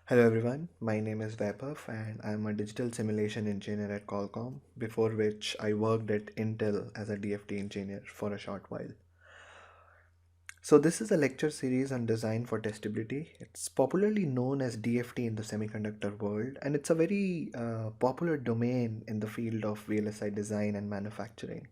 Hello everyone, my name is Vaibhav and I'm a digital simulation engineer at Qualcomm, before which I worked at Intel as a DFT engineer for a short while. So this is a lecture series on design for testability. It's popularly known as DFT in the semiconductor world, and it's a very popular domain in the field of VLSI design and manufacturing.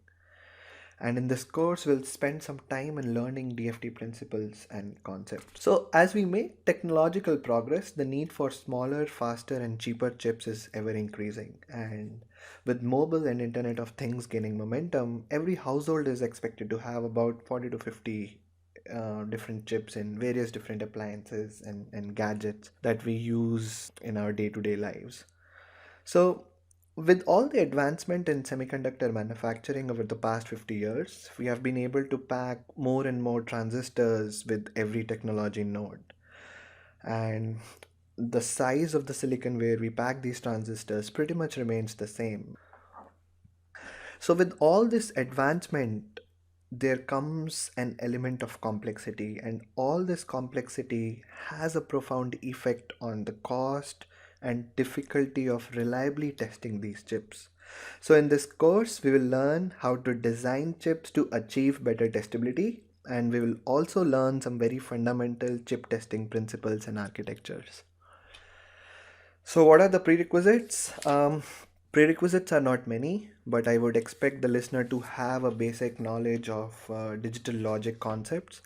And in this course, we'll spend some time in learning DFT principles and concepts. So as we make technological progress, the need for smaller, faster, and cheaper chips is ever increasing. And with mobile and Internet of Things gaining momentum, every household is expected to have about 40 to 50 different chips in various different appliances and gadgets that we use in our day-to-day lives. So, with all the advancement in semiconductor manufacturing over the past 50 years, we have been able to pack more and more transistors with every technology node. And the size of the silicon where we pack these transistors pretty much remains the same. So, with all this advancement, there comes an element of complexity, and all this complexity has a profound effect on the cost and difficulty of reliably testing these chips. So, in this course, we will learn how to design chips to achieve better testability, and we will also learn some very fundamental chip testing principles and architectures. So, what are the prerequisites? Prerequisites are not many, but I would expect the listener to have a basic knowledge of digital logic concepts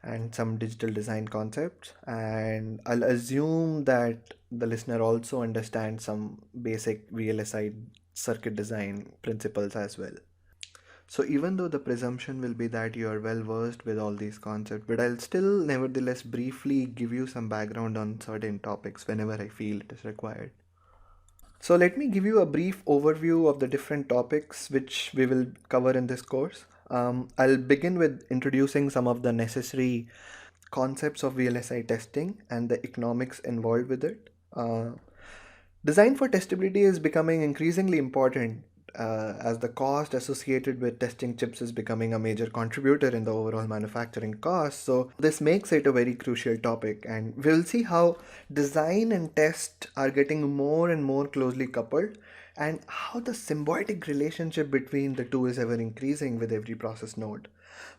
and some digital design concepts. And I'll assume that the listener also understands some basic VLSI circuit design principles as well. So even though the presumption will be that you are well versed with all these concepts, but I'll still nevertheless briefly give you some background on certain topics whenever I feel it is required. So let me give you a brief overview of the different topics which we will cover in this course. I'll begin with introducing some of the necessary concepts of VLSI testing and the economics involved with it. Design for testability is becoming increasingly important as the cost associated with testing chips is becoming a major contributor in the overall manufacturing cost. So, this makes it a very crucial topic, and we'll see how design and test are getting more and more closely coupled, and how the symbiotic relationship between the two is ever increasing with every process node.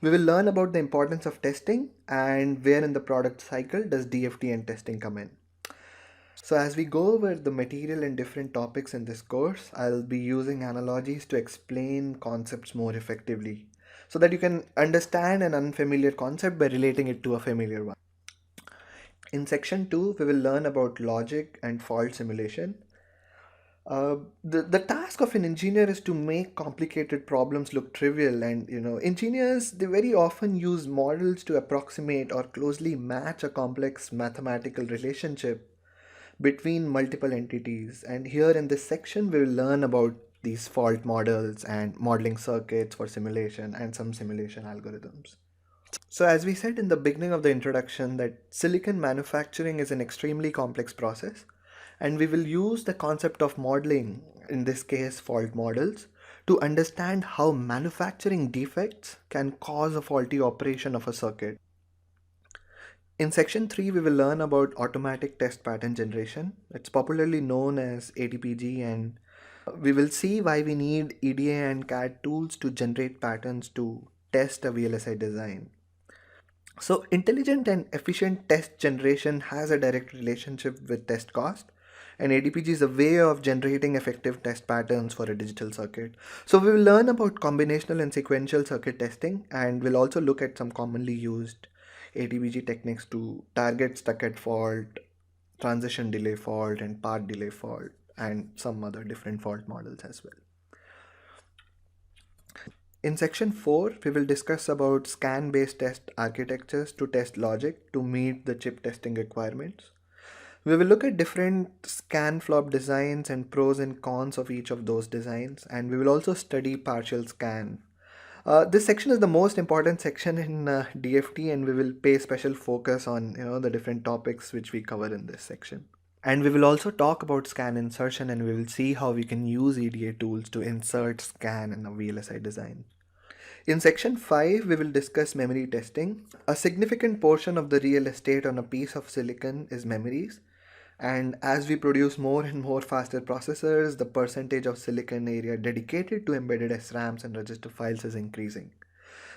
We will learn about the importance of testing and where in the product cycle does DFT and testing come in. So as we go over the material and different topics in this course, I'll be using analogies to explain concepts more effectively so that you can understand an unfamiliar concept by relating it to a familiar one. In section 2, we will learn about logic and fault simulation. The task of an engineer is to make complicated problems look trivial, and engineers, they very often use models to approximate or closely match a complex mathematical relationship between multiple entities. And here in this section, we will learn about these fault models and modeling circuits for simulation and some simulation algorithms. So as we said in the beginning of the introduction, that silicon manufacturing is an extremely complex process, and we will use the concept of modeling, in this case fault models, to understand how manufacturing defects can cause a faulty operation of a circuit. In section 3, we will learn about automatic test pattern generation. It's popularly known as ATPG, and we will see why we need EDA and CAD tools to generate patterns to test a VLSI design. So, intelligent and efficient test generation has a direct relationship with test cost, and ATPG is a way of generating effective test patterns for a digital circuit. So, we will learn about combinational and sequential circuit testing, and we'll also look at some commonly used ATPG techniques to target stuck-at fault, transition delay fault, and path delay fault, and some other different fault models as well. In section 4, we will discuss about scan-based test architectures to test logic to meet the chip testing requirements. We will look at different scan flop designs and pros and cons of each of those designs, and we will also study partial scan. This section is the most important section in DFT, and we will pay special focus on the different topics which we cover in this section. And we will also talk about scan insertion, and we will see how we can use EDA tools to insert scan in a VLSI design. In section 5, we will discuss memory testing. A significant portion of the real estate on a piece of silicon is memories, And as we produce more and more faster processors, the percentage of silicon area dedicated to embedded SRAMs and register files is increasing.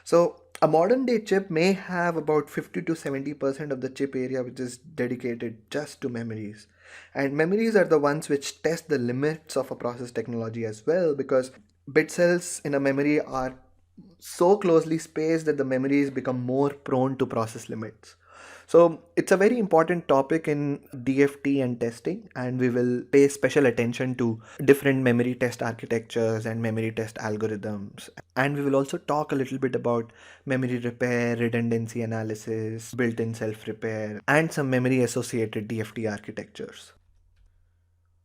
So a modern day chip may have about 50 to 70% of the chip area which is dedicated just to memories. And memories are the ones which test the limits of a process technology as well, because bit cells in a memory are so closely spaced that the memories become more prone to process limits. So it's a very important topic in DFT and testing, and we will pay special attention to different memory test architectures and memory test algorithms. And we will also talk a little bit about memory repair, redundancy analysis, built-in self-repair, and some memory associated DFT architectures.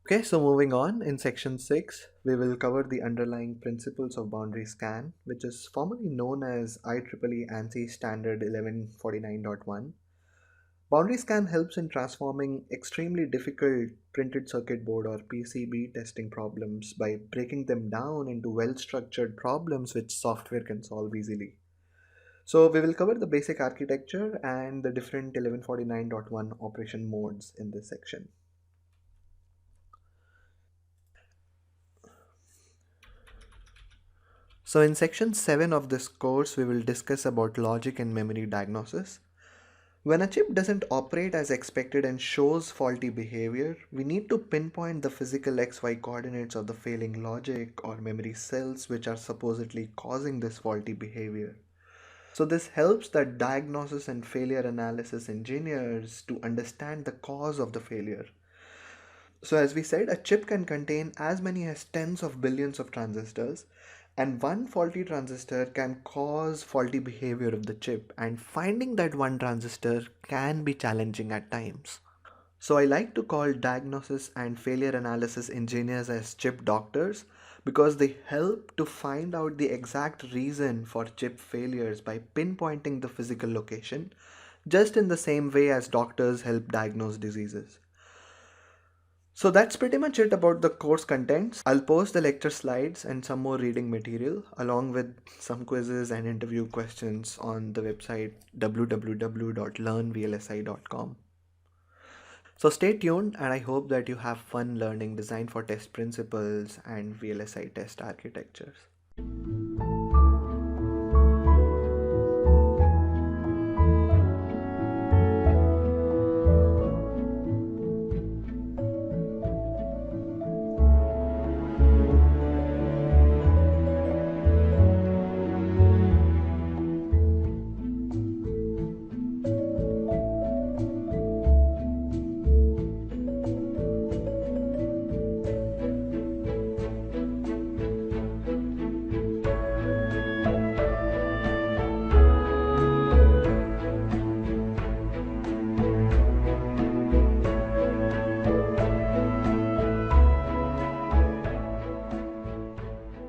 Okay, so moving on, in section 6, we will cover the underlying principles of boundary scan, which is formally known as IEEE ANSI Standard 1149.1. Boundary scan helps in transforming extremely difficult printed circuit board or PCB testing problems by breaking them down into well-structured problems which software can solve easily. So we will cover the basic architecture and the different 1149.1 operation modes in this section. So in section 7 of this course, we will discuss about logic and memory diagnosis. When a chip doesn't operate as expected and shows faulty behavior, we need to pinpoint the physical XY coordinates of the failing logic or memory cells which are supposedly causing this faulty behavior. So this helps the diagnosis and failure analysis engineers to understand the cause of the failure. So as we said, a chip can contain as many as tens of billions of transistors, and one faulty transistor can cause faulty behavior of the chip, and finding that one transistor can be challenging at times. So I like to call diagnosis and failure analysis engineers as chip doctors because they help to find out the exact reason for chip failures by pinpointing the physical location, just in the same way as doctors help diagnose diseases. So that's pretty much it about the course contents. I'll post the lecture slides and some more reading material along with some quizzes and interview questions on the website www.learnvlsi.com. So stay tuned, and I hope that you have fun learning design for test principles and VLSI test architectures.